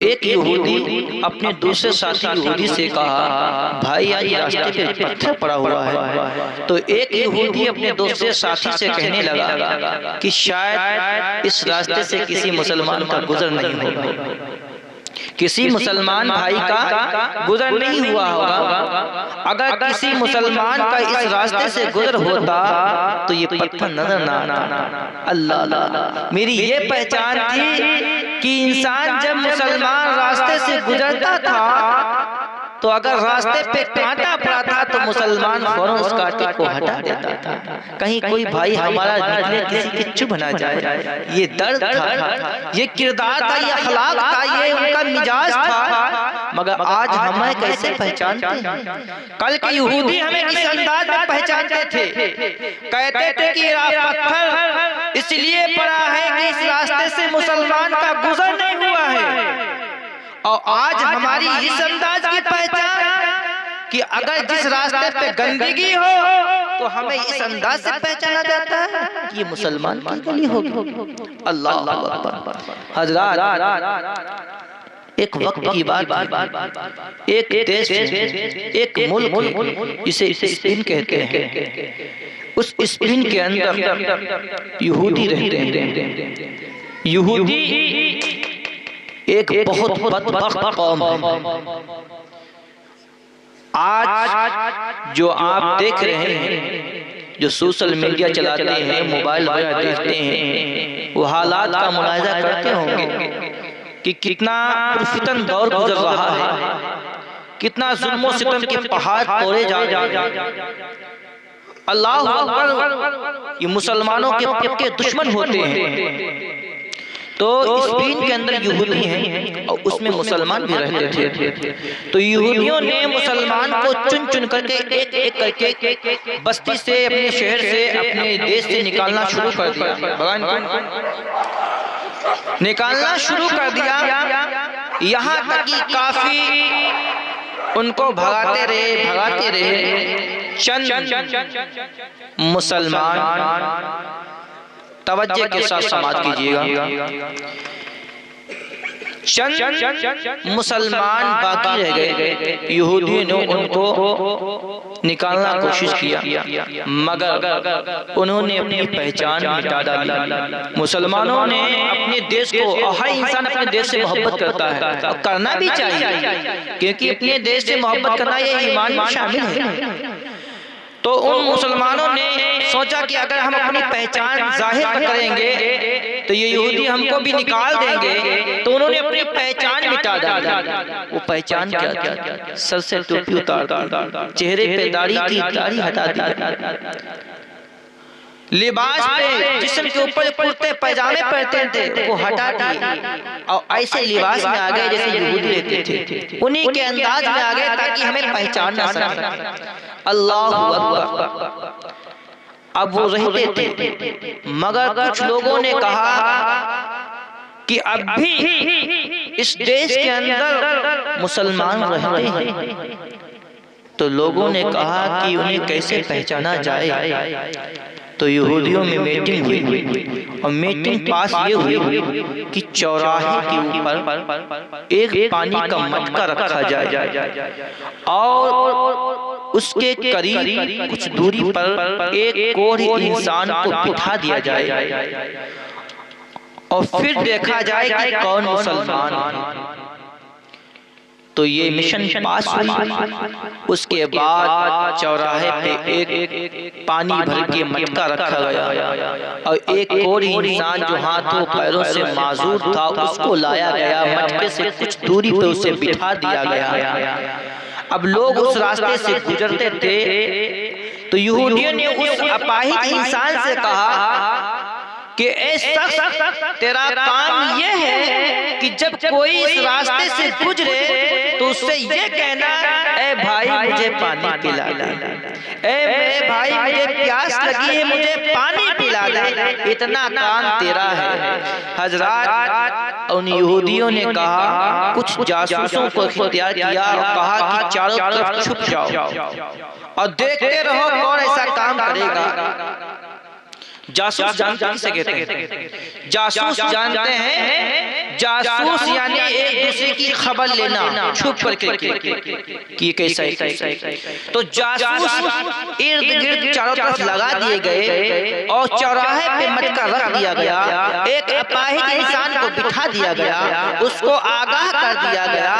एक यहूदी अपने दूसरे साथी यहूदी से कहा, भाई आज रास्ते पे पत्थर पड़ा हुआ है। तो एक यहूदी अपने दूसरे साथी से कहने लगा कि शायद इस रास्ते से किसी मुसलमान का गुजर नहीं होगा, किसी मुसलमान भाई का गुजर नहीं हुआ होगा। अगर किसी मुसलमान का इस रास्ते से गुजर होता तो ये पत्थर नजर ना आता। अल्लाह, मेरी ये पहचान थी कि इंसान जब मुसलमान रास्ते से गुजरता था तो अगर रास्ते पे कांटा पड़ा था तो मुसलमान फौरन उस कांटे को हटा देता था, कहीं कोई भाई हमारा निकले किसी की चुभ ना जाए। ये दर्द था, ये किरदार था, ये अखलाक था, ये उनका मिजाज था। मगर आज हमें कैसे पहचानते हैं? कल के यहूदी हमें किस अंदाज में पहचानते थे? कहते थे कि ये पत्थर इसलिए पड़ा है कि इस रास्ते से मुसलमान का गुजर नहीं हुआ है। और आज हमारी इस अंदाज की पहचान कि अगर जिस रास्ते पे गंदगी हो तो हमें इस अंदाज से पहचाना जाता है कि ये मुसलमान की गली होगी। अल्लाह अकबर। हज़रात, एक वक्त की बात, एक देश, एक मुल्क जिसे स्पेन कहते हैं, उस स्पेन के अंदर यहूदी रहते हैं। यहूदी एक बहुत बदबख्त कौम है। आज जो आप देख रहे हैं, जो सोशल मीडिया चलाते हैं, मोबाइल वगैरह देखते हैं, वो हालात का मुलाहिजा करते होंगे कि कितना फितन दौर गुजर रहा है, कितना जुल्म सितम के पहाड़ तोड़े जा रहे हैं। अल्लाह अकबर, ये मुसलमानों के दुश्मन होते हैं। तो स्पेन के अंदर यहूदी हैं और उसमें मुसलमान भी रहते थे। तो यहूदियों ने मुसलमान को चुन चुन करके एक एक करके बस्ती से, अपने शहर से, अपने देश से निकालना शुरू कर दिया, निकालना शुरू कर दिया। यहाँ तक कि काफी उनको भगाते रहे। चंद मुसलमान, तवज्जो के साथ समात कीजिएगा, चंद मुसलमान बाकी रह गए। यहूदियों ने उनको निकालना कोशिश किया मगर उन्होंने अपनी पहचान मिटा डाली। मुसलमानों ने अपने देश को, हर इंसान अपने देश से मोहब्बत करता है और करना भी चाहिए, क्योंकि अपने देश से मोहब्बत करना ये ईमान में शामिल है। तो उन मुसलमानों ने सोचा कि अगर हम अपनी पहचान जाहिर करेंगे तो ये यहूदी हमको भी निकाल देंगे। तो उन्होंने अपनी पहचान मिटा डाली। वो पहचान क्या थी? सर से टोपी उतार दी, चेहरे पे दाढ़ी थी, दाढ़ी हटा दी, लिबास पे जिस्म के ऊपर कुर्ते पैजामे पहनते थे वो हटा दिए और ऐसे लिबास में आ गए जैसे यहूदी रहते थे, उन्हीं के अंदाज में आ गए ताकि हमें पहचान ना सके। अल्लाह अकबर। अब वो रहते थे मगर कुछ लोगों ने कहा कि अब भी इस देश के अंदर मुसलमान रहते हैं। तो लोगों ने कहा कि उन्हें कैसे पहचाना जाए। तो यहूदियों में मीटिंग हुई और मीटिंग पास ये हुई कि चौराहे के ऊपर एक पानी का मटका रखा जाए और उसके करीब कुछ दूरी पर एक कोढ़ी इंसान को बिठा दिया जाए और फिर देखा जाए कि कौन मुसलमान है। तो ये मिशन पास हुई। उसके बाद चौराहे पे एक पानी भर के मटका रखा गया और एक और इंसान जो हाथों पैरों से माजूर था उसको लाया गया, मटके से कुछ दूरी पे उसे बिठा दिया गया। अब लोग उस रास्ते से गुजरते थे तो यहूदियों ने उस अपाहिज इंसान से कहा कि ऐ शख्स, तेरा काम यह है कि जब कोई इस रास्ते से गुजरे तो उससे ये कहना, ऐ भाई मुझे पानी पिला दे, ऐ मेरे भाई मुझे प्यास लगी है, मुझे पानी पिला दे, इतना काम तेरा है। हजरात, उन यहूदियों ने कहा, कुछ जासूसों को इख्तियार किया और कहा कि चारों तरफ छुप जाओ और देखते रहो कौन ऐसा काम करेगा। जासूस जानते किसे कहते हैं? जासूस जानते हैं, जासूस यानी एक दूसरे की खबर लेना छुप करके कि कैसा है। तो जासूस इर्द गिर्द चारों तरफ लगा दिए गए और चौराहे पे मटका रख दिया गया। एक अपाहिज इंसान को बिठा दिया गया, उसको आगाह कर दिया गया।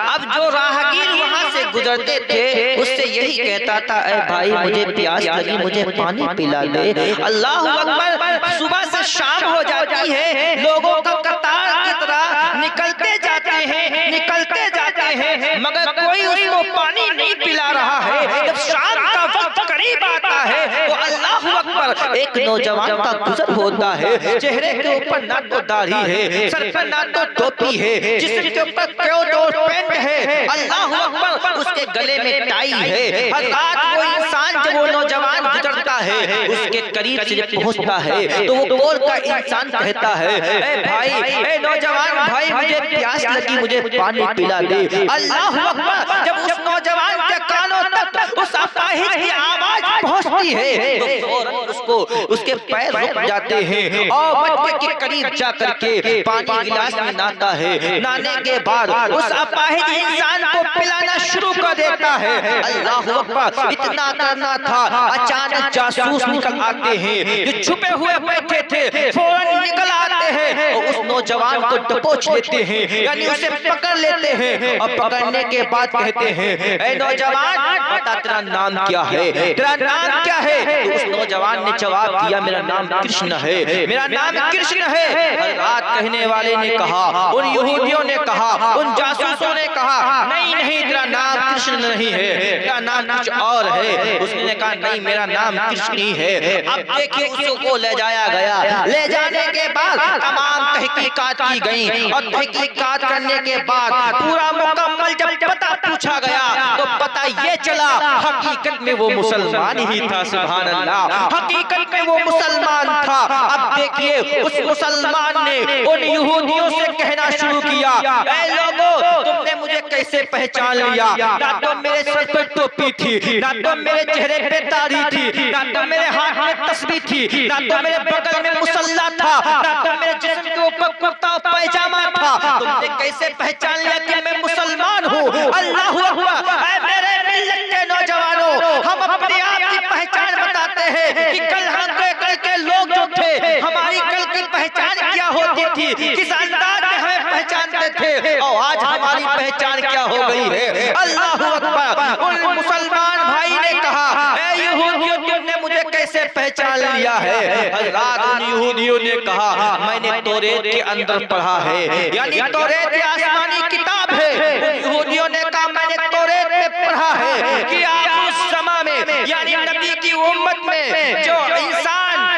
अब जो राहगीर वहां से गुजरते थे उससे यही कहता था, ऐ भाई मुझे प्यास लगी, मुझे पानी पिला दे। अल्लाह अकबर। सुबह से शाम हो जाती है, लोगों का कतार की तरह निकलते जाते हैं मगर कोई उसको पानी नहीं पिला रहा है। जब शाम का वक्त करीब आता है तो अल्लाह अकबर, एक नौजवान का गुजर होता है। चेहरे के ऊपर ना तो दाढ़ी है, सर पर ना तो टोपी है, जिसम के ऊपर कोट और पैंट है। अल्लाह अकबर। उसके गले में टाई है। हर रात वो इंसान जब वो नौजवान गुजरता है उसके करीब से जब पहुंचता है तो वो बोल का इंसान कहता है, ए भाई, ए नौजवान भाई, मुझे प्यास लगी, मुझे पानी पिला दे। अल्लाह अकबर। जब उस नौजवान के कानों तक उस अपाहिज की आवाज पहुंचती है तो फौरन उसको उसके पैर रुक जाते हैं और मटके के करीब जाकर के पानी गिलास में नहाता है। नहाने के बाद उस अपाहिज इंसान को पिलाना शुरू कर देता है। अल्लाह अकबर। इतना करना था, अचानक जासूस निकल आते हैं जो छुपे हुए बैठे थे, फौरन निकल आते हैं और उस नौजवान को दबोच लेते हैं, यानी उसे पकड़ लेते हैं। और पकड़ने के बाद कहते हैं, ऐ नौजवान बता तेरा नाम क्या है, तेरा नाम क्या है? तो उस नौजवान ने जवाब दिया, मेरा नाम कृष्ण है, मेरा नाम कृष्ण है। हर रात कहने वाले ने कहा, उन यहूदियों ने कहा, उन जासूसों ने कहा, नहीं नहीं तेरा नाम कृष्ण नहीं है, तेरा नाम कुछ और है। उसने कहा नहीं मेरा नाम कृष्ण ही है। अब देखिए उसको ले जाया गया। ले जाने के बाद तमाम तहकीकात की गई और तहकीकात करने के बाद पूरा मुकम्मल जब पता पूछा गया तो पता ये चला हकीकत में वो मुसलमान ही था। सुभान अल्लाह। हकीकत में वो मुसलमान था। अब देखिए उस मुसलमान ने उन यहूदियों से कहना शुरू किया, ऐ लोगों तुमने मुझे कैसे पहचान लिया? ना तो मेरे सर पर टोपी थी, ना तो मेरे चेहरे पे दाढ़ी थी, ना तो मेरे हाथ में तस्बीह थी, ना तो मेरे बगल में मुसल्ला था, ना तो मेरे जिस्म के ऊपर कुर्ता पैजामा था। तुमने कैसे पहचान लिया कि मैं मुसलमान हूँ? अल्लाह अकबर। ऐ मेरे मिल्लत के नौजवानों, हम अपने आप की पहचान बताते हैं कि कल के लोग जो थे हमारी कल की पहचान क्या होती थी, किस अंदाज में हमें पहचानते थे और आज हमारी पहचान क्या हो गई है। अल्लाह अकबर। उन मुसलमान भाई ने कहा, ऐ यहूदियों तुमने मुझे कैसे पहचान लिया है? हज़रात उन यहूदियों ने कहा, मैंने तौरात के अंदर पढ़ा है, यानी तौरात आसमानी किताब है। यहूदियों ने कहा मैंने तौरात में पढ़ा है कि आप उस समय में यानी नबी की उम्मत में जो इंसान,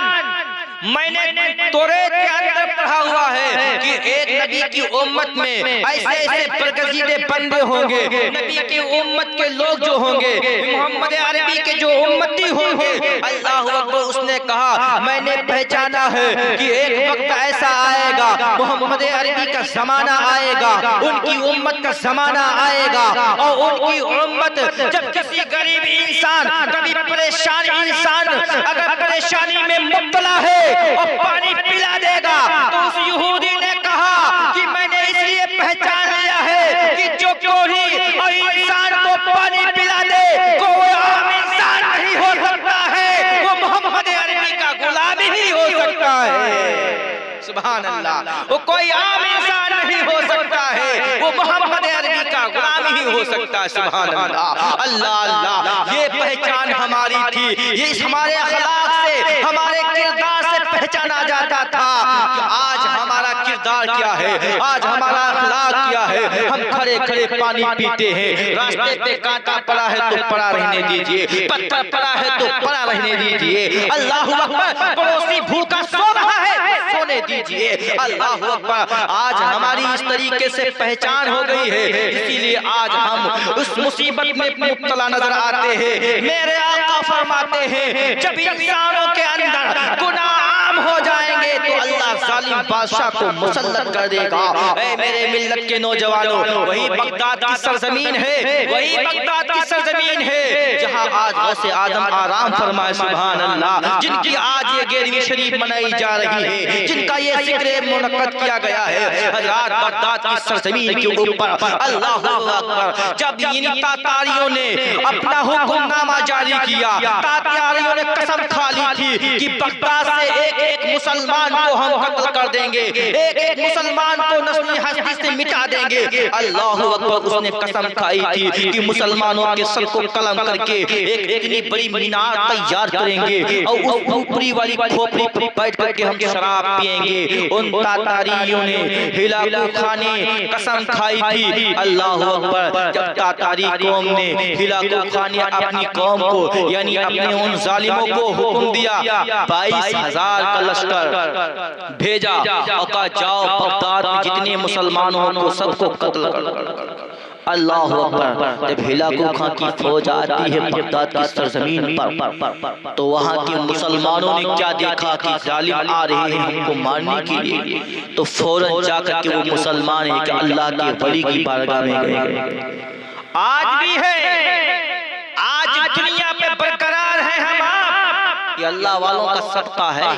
मैंने तौरात के अंदर पढ़ा हुआ है कि एक नबी की उम्मत में ऐसे ऐसे बरगज़ीदे बंदे होंगे, नबी की उम्मत के लोग जो होंगे, मोहम्मद अरबी के जो उम्मती होंगे। अल्लाह अकबर। उसने कहा मैंने पहचाना है कि एक वक्त ऐसा आएगा, मोहम्मद अरबी का जमाना आएगा, उनकी उम्मत का जमाना आएगा और उनकी उम्मत जब किसी गरीब इंसान, कभी परेशान इंसान अगर परेशानी में मुब्तला है और पानी पिला देगा तो उस यहूदी ने कहा कि मैंने इसलिए पहचान लिया है कि जो कोई इंसान को पानी पिला दे कोई आम इंसान नहीं हो सकता है, वो मोहम्मद अरबी का गुलाम ही हो सकता है। सुभान अल्लाह। वो कोई आम इंसान नहीं हो सकता है, वो मोहम्मद अरबी का गुलाम ही हो सकता है। सुभान अल्लाह। अल्लाह अल्लाह। ये पहचान हमारी थी, ये हमारे अखलाक से, हमारे किरदार से पहचाना जाता था कि आज हमारा किरदार क्या है, आज हमारा अखलाक क्या है। हम खड़े खड़े पानी पीते हैं, रास्ते पे कांटा पड़ा है तो पड़ा रहने दीजिए, पत्थर पड़ा है तो पड़ा रहने दीजिए। अल्लाह अकबर। पड़ोसी भूखा सो रहा है, सोने दीजिए। अल्लाह अकबर। आज हमारी इस तरीके से पहचान हो गई है, इसीलिए आज हम उस मुसीबत में मुब्तला नजर आते हैं। मेरे आका फरमाते हैं जब इंसानों के अंदर गुनाह कम हो जाएंगे तो अल्लाह जालिम बादशाह को मुसल्लत कर देगा। ऐ मेरे मिल्लत के नौजवानों, वही बगदाद की सरजमीन है, वही बगदाद की सरजमीन है जहां आज गौसे आजम आराम फरमाए, सुभान अल्लाह, जिनकी आज ये 11वीं शरीफ मनाई जा रही है, जिनका ये जिक्र मुनक्कद किया गया है। हज़रात, बगदाद की सरजमीन के ऊपर अल्लाहु अकबर, जब इन तातारियों ने अपना हुक्मनामा जारी किया, तातारियों ने कसम खा ली थी कि बगदाद से एक एक मुसलमान को हम कत्ल कर देंगे, एक एक मुसलमान को नस्ली हस्ती से मिटा देंगे। अल्लाहु अकबर, उसने कसम खाई थी कि मुसलमानों के सर को कलम करके एक इतनी बड़ी मीनार तैयार करेंगे और उस ऊपरी वाली खोपड़ी पर बैठ करके हम शराब पिएंगे। उन तातारियों ने, हिलाकू खां ने कसम खाई थी। अल्लाहु अकबर, जब तातारी कौम ने, हिलाकू खां ने अपनी कौम को यानी अपने उन जालिमों को हुक्म दिया, 22,000 का लश्कर भेजा और कहा जाओ बगदाद में जितने मुसलमान हो को सबको कत्ल कर। अल्लाहु अकबर, जब हिलाकू खां की फौज आती है बगदाद की सरजमीन पर तो वहां के मुसलमानों ने क्या देखा कि जालिम आ रहे हैं हमको मारने के लिए, तो फौरन जाकर के वो मुसलमान है कि अल्लाह के वली की बारगाह में गए। आज भी है, आज दुनिया पे बरकरार है हम आप, ये अल्लाह वालों का सत्ता है।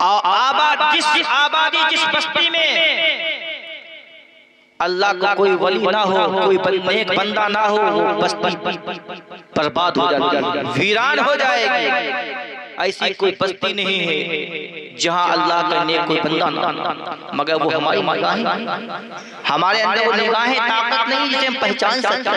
आबादी जिस बस्ती में अल्लाह का कोई वली ना हो, कोई नेक बंदा ना हो, वो बस्ती बर्बाद हो जाएगी, वीरान हो जाएगी। ऐसी कोई बस्ती नहीं है जहां अल्लाह का नेक कोई बंदा ना, मगर वो हमारी निगाहें, हमारे अंदर वो निगाहें ताकत नहीं जिसे हम पहचान सकते।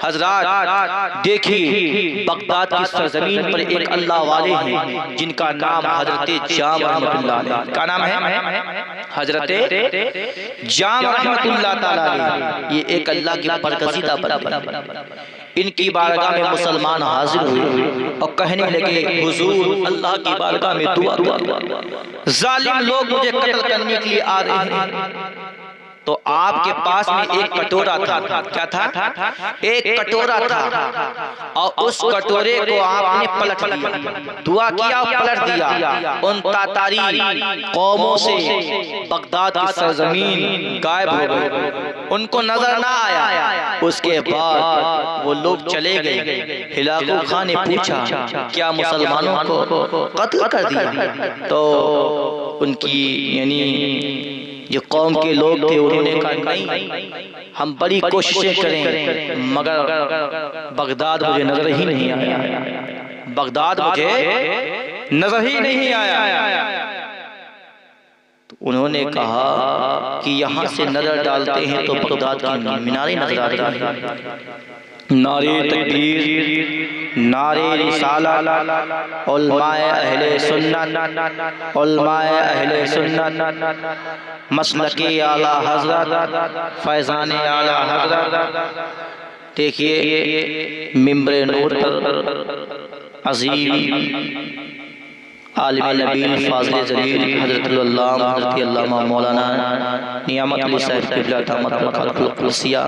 हजरात देखिए, बगदाद की सरजमीन पर एक अल्लाह वाले हैं जिनका नाम हजरत जाम रहमतुल्लाह अलैह, का नाम है हजरत जाम रहमतुल्लाह ताला अलैह। ये एक अल्लाह की बरगज़ीदा बंदा, इनकी बारगाह में मुसलमान हाजिर हुए और कहने लगे, हुजूर अल्लाह की बारगाह में दुआ करो, जालिम लोग मुझे कत्ल करने के लिए आ रहे हैं। तो आपके पास में एक कटोरा था, क्या था? एक कटोरा था और उस कटोरे को आपने पलट दिया, दुआ किया और पलट दिया। उन तातारी कौमों से बगदाद की सरजमीन गायब हो गई, उनको नजर ना आया। उसके बाद वो लोग चले गए। हिलाकू खां ने पूछा, क्या मुसलमानों को कत्ल कर दिया? तो उनकी यानी जो कौम के लोग थे उन्होंने कहा नहीं, हम बड़ी कोशिशें करें मगर बगदाद मुझे नजर ही नहीं आया, बगदाद मुझे नजर ही नहीं आया। तो उन्होंने कहा कि यहाँ से नजर डालते हैं तो बगदाद की मीनारें नजर आती हैं। नारे तकबीर, नारे रिसालत, उलमाए अहले सुन्नत, उलमाए अहले सुन्नत, मसलके आला हजरत, फैज़ाने आला हजरत। देखिए मिंबरे नूर पर अज़ीम आलिम नबील फाज़िल जलील हज़रत अल्लामा मौलाना नियामत अली साहब क़िबला दामत बरक़ातुहुल क़ुद्सिया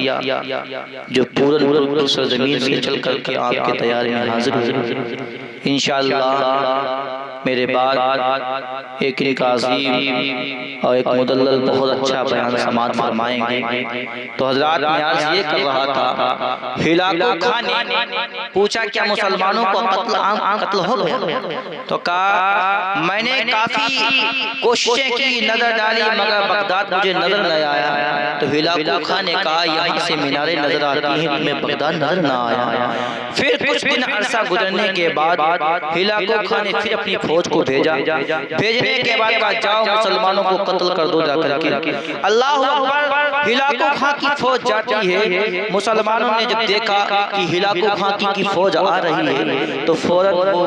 जो पूरन सरज़मीन से चल कर के आपके तैयारी में हाजिर हुए। इंशाअल्लाह मेरे बाद एक अज़ीम और एक मुदल्लल बहुत अच्छा बयान समाअत फरमाएंगे। तो हज़रात मैं आज ये कर रहा था, हिलाकू खां ने पूछा क्या मुसलमानों को कत्ल हो गया? तो कहा मैंने काफी कोशिशें की, नजर डाली मगर बगदाद मुझे नजर नहीं आया। तो हिलाकू खां ने कहा यहाँ से मीनारें नजर आती हैं, तुम्हें बगदाद नजर ना आया। फिर कुछ दिन अरसा गुजरने के बाद हिलाकू खां ने फिर अपनी फौज को भेजा। भेजने के बाद कहा जाओ मुसलमानों को कत्ल कर दो जाकर के। अल्लाह अकबर, हिलाकू खां की फौज जाती है। मुसलमानों ने जब देखा कि हिलाकू खां की फौज आ रही है तो फौरन वो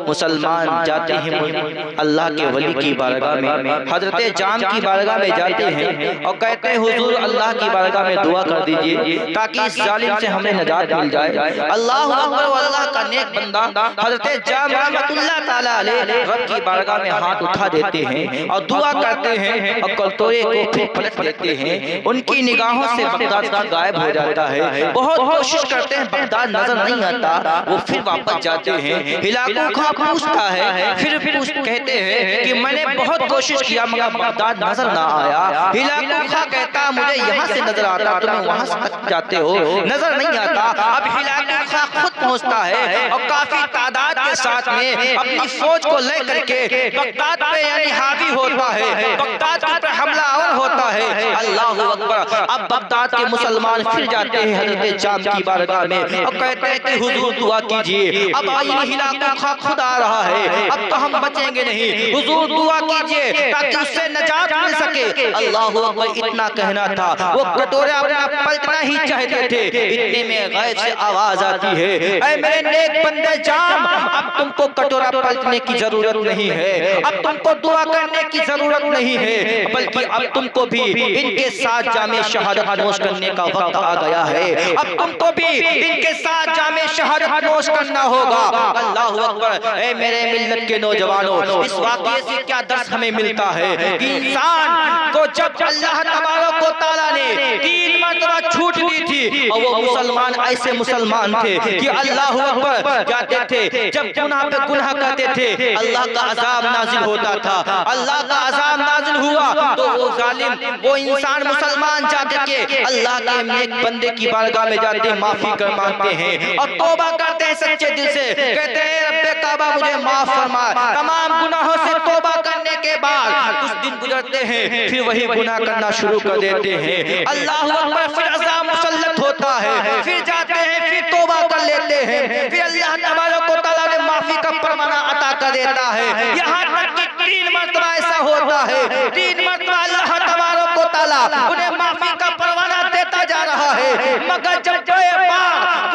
मुसलमान जाते हैं अल्लाह के वली की बारगाह में, हजरत जाम की बारगाह में जाते हैं और कहते हैं हुजूर अल्लाह की बारगाह में दुआ कर दीजिए ताकि इस जालिम से हमें नजात मिल जाए। अल्लाह अकबर, अल्लाह का नेक बंदा हजरत जाम रहमतुल्लाह ताला अलैह रब की बारगाह में हाथ उठा देते हैं और दुआ करते हैं और कटोरे को फिर पलट लेते हैं। उनकी उनकी निगाहों से बगदाद गायब हो जाता है। बहुत कोशिश करते हैं, बगदाद नजर नहीं आता, वो फिर वापस जाते हैं। हिलाकू खां पूछता है, फिर कहते हैं कि मैंने बहुत कोशिश किया मगर बगदाद नजर ना आया। हिलाकू खां कहता मुझे यहाँ से नजर आता, तुम्हें वहां तक जाते हो नजर नहीं आता। अब हिलाकू खां खुद पहुंचता है और काफी तादाद के साथ में अपनी फौज को लेकर के बगदाद पे यानी हावी होता है, बगदाद के ऊपर हमलावर होता है। अल्लाह अकबर। अब बगदाद के मुसलमान फिर जाते हैं हजरत जाम की बारगाह में और कहते हैं कि हुजूर दुआ कीजिए, अब आइए हिलाकू खां खुद आ रहा है, अब तो हम बचेंगे नहीं, हुजूर दुआ कीजिए ताकि उससे नजात मिल सके। अल्लाह अकबर। इतना कहना था, वो कटोरा अपना पलटना ही चाहते थे, इतने में गैब से आवाज आती है, ऐ मेरे नेक बंदे जाम, अब तुमको कटोरा पलटने की जरूरत नहीं है, अब तुमको दुआ करने की जरूरत नहीं है, बल्कि अब तुमको भी इनके साथ जामे शहादत नोश करने का वक्त आ गया है, अब तुमको भी इनके साथ जामे शहादत नोश करना होगा। अल्लाह अकबर। ऐ मेरे मिल्लत के नौजवानों, इस वाक़ये से क्या दर्स हमें मिलता है कि इंसान को जब अल्लाह तबारक व तआला ने 3 मरतबा छूट दी थी और वो मुसलमान ऐसे मुसलमान थे कि अल्लाह अकबर जाते थे, जब गुनाह पे गुनाह करते थे अल्लाह का अजाब नाजिल होता था, अल्लाह का अजाब नाजिल हुआ तो वो जालिम वो इंसान मुसलमान जाकर के अल्लाह के नेक बंदे की बारगाह में जाते माफी कर मांगते हैं और तौबा करते हैं सच्चे दिल से, कहते हैं रब्बे काबा मुझे माफ फरमा। तमाम गुनाहों से तौबा करने के बाद कुछ दिन गुजरते हैं, फिर वही गुनाह करना शुरू कर देते हैं। अल्लाह अकबर। फिर अज़ाब मुसल्लत होता है, फिर जाते हैं, फिर तौबा कर लेते हैं, फिर अल्लाह तबारक व तआला ने माफी का परवाना अता कर देता है। यहाँ तक कि 3 मरतबा ऐसा होता है, 3 मरतबा अल्लाह तबारक व तआला उन्हें माफी का परवाना देता जा रहा है, मगर जब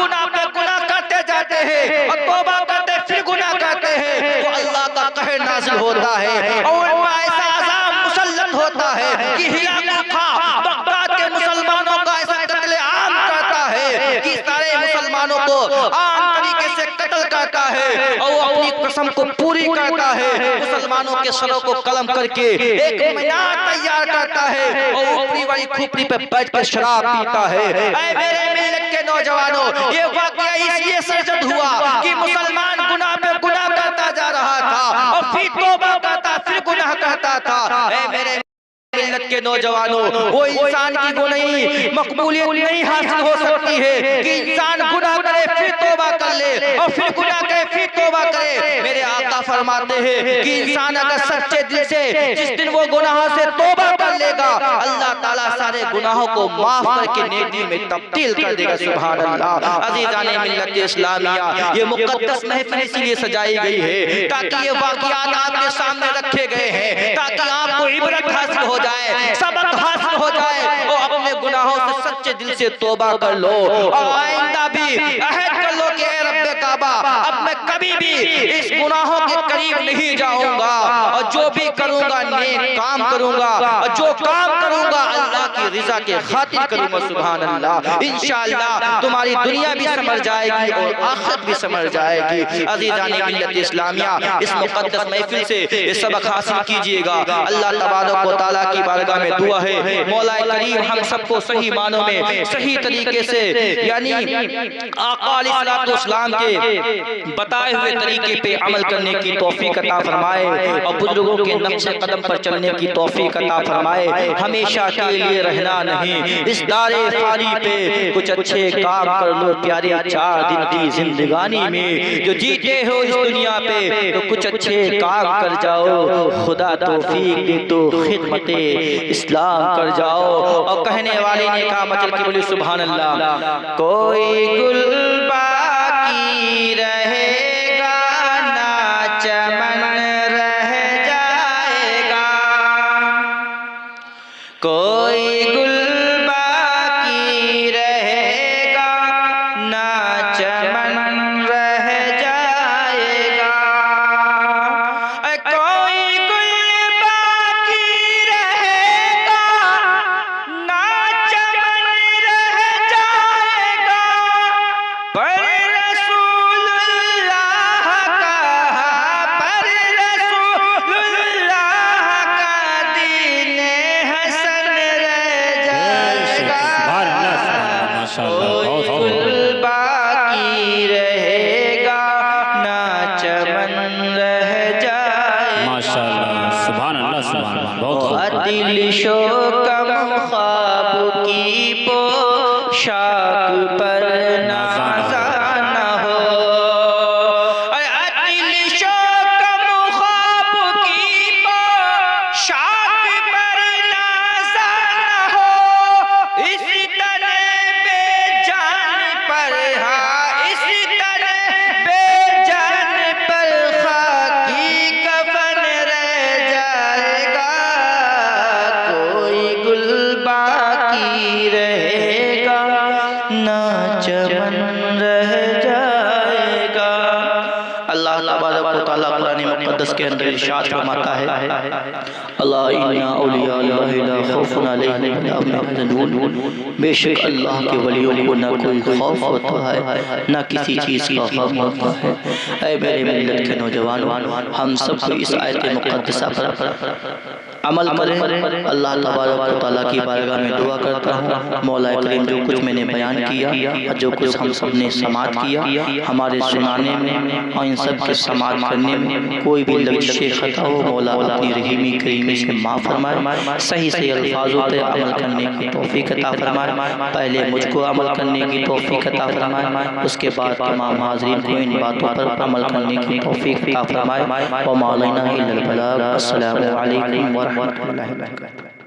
गुनाह पे गुनाह करते जाते हैं और तौबा करते फिर गुनाह करते हैं तो अल्लाह का कहर नाज़िल होता है और उनका ऐसा अज़ाब मुसल्लत होता है कि हिलाकू खां बगदाद के मुसलमानों का ऐसा कत्ले आम करता है कि सारे मुसलमानों को आम तरीके से कत्ल करता है और वो अपनी कसम को पूरी करता है। मुसलमानों के सरों को कलम करके एक मीनार तैयार करता है और ऊपरी वाली खोपड़ी पे बैठ कर शराब पीता है। ऐ मेरे मिल्लत के नौजवानों, ये वाकया इसलिए सरजद हुआ कि मुसलमान गुनाह पे गुनाह करता जा रहा था और फिर तौबा करता फिर गुनाह करता था। ऐ मेरे मिल्लत के नौजवानों, वो इंसान की वो नहीं मकबूलियत नहीं हासिल हो सकती है कि इंसान गुनाह करे फिर तौबा कर ले और फिर गुनाह करे फिर तौबा करे। मेरे आका फरमाते हैं कि इंसान अगर सच्चे दिल से जिस दिन वो गुनाहों से तौबा कर लेगा अल्लाह ताला सारे गुनाहों को माफ करके नेकी में तब्दील कर देगा। सुभान अल्लाह। अज़ीज़ाने मिल्लत इस्लामिया, ये मुक़द्दस महफिल इसलिए सजाई गई है ताकि ये वाक़ियात आपके सामने रखे गए हैं ताकि आपको इबरत हासिल हो जाए, सबक हासिल हो जाए और अपने गुनाहों से सच्चे दिल से तौबा कर लो और आइंदा भी अहद कर लो कि ऐ रब्बे काबा अब मैं कभी भी इस गुनाहों के करीब नहीं जाऊंगा और जो भी करूंगा नेक काम करूंगा और जो काम करूंगा अल्लाह की रिजा के खातिर करूंगा। सुभान अल्लाह। इंशाअल्लाह तुम्हारी दुनिया भी समझ जाएगी और आखिरत भी समझ जाएगी। अज़ीज़ाने मिल्लत इस्लामिया, इस मुक़द्दस महफिल से ये सबक हासिल कीजिएगा। अल्लाह तबारक व तआला की बारगाह में दुआ है मौला करीम हम सबको सही मानों में सही तरीके से यानी आका अलैहिस्सलाम के बताए हुए तरीके पे अमल करने की तौफीक अता फरमाए और बुजुर्गों के नक्शे कदम पर चलने की तौफीक अता फरमाए। हमेशा के लिए रहना नहीं, इस दारे फानी पे कुछ अच्छे काम कर लो प्यारे 4 दिन की जिंदगानी में जो जीते हो इस दुनिया पे तो कुछ अच्छे काम कर जाओ, खुदा तौफीक दे तो खिदमत इस्लाम कर जाओ। और कहने वाले ने कहा मचल के बोले सुभान अल्लाह। कोई गुल बाकी रहेगा ना चमन रह जाएगा, कोई गुल बाकी रहेगा ना चमन रह जाएगा, कोई गुल बाकी रहेगा ना चमन रह जाएगा, बाकी रहेगा, ना चमन रह जाएगा। अल्लाह तबारक व तआला कुरान मुक़द्दस के अंदर इरशाद फरमाता है, अल्लाह इन्ना औलिया अल्लाह ला खौफुन अलैहिम वला हुम यहज़नून, बेशक अल्लाह के वलियों को ना कोई खौफ होता है ना किसी चीज़ का गम होता है। ऐ मेरे मिल्लत के नौजवानों, हम सबको इस आयत मुक़द्दसा पर अमल करें। अल्लाह तबारक व तआला की बारगाह में दुआ करता हूँ, मौला करीम जो कुछ मैंने बयान किया और जो कुछ हम सब ने समाअत किया, हमारे सुनाने में और इन सब के समाअत करने में कोई भी लग़ज़ ख़ता हो, मौला अपनी रहीमी करीमी से माफ़ फरमाए। सही सही अल्फाज़ों पर अमल करने की तौफ़ीक़ अता फरमाए। पहले मुझको अमल करने की तौफ़ीक़ अता फरमाए, उसके बाद तमाम हाज़रीन को इन बातों पर अमल करने की तौफ़ीक़ अता फरमाए। व मा अलैना इल्लल बलाग। अस्सलामु अलैकुम व रहमतुल्लाहि व बरकातुहू।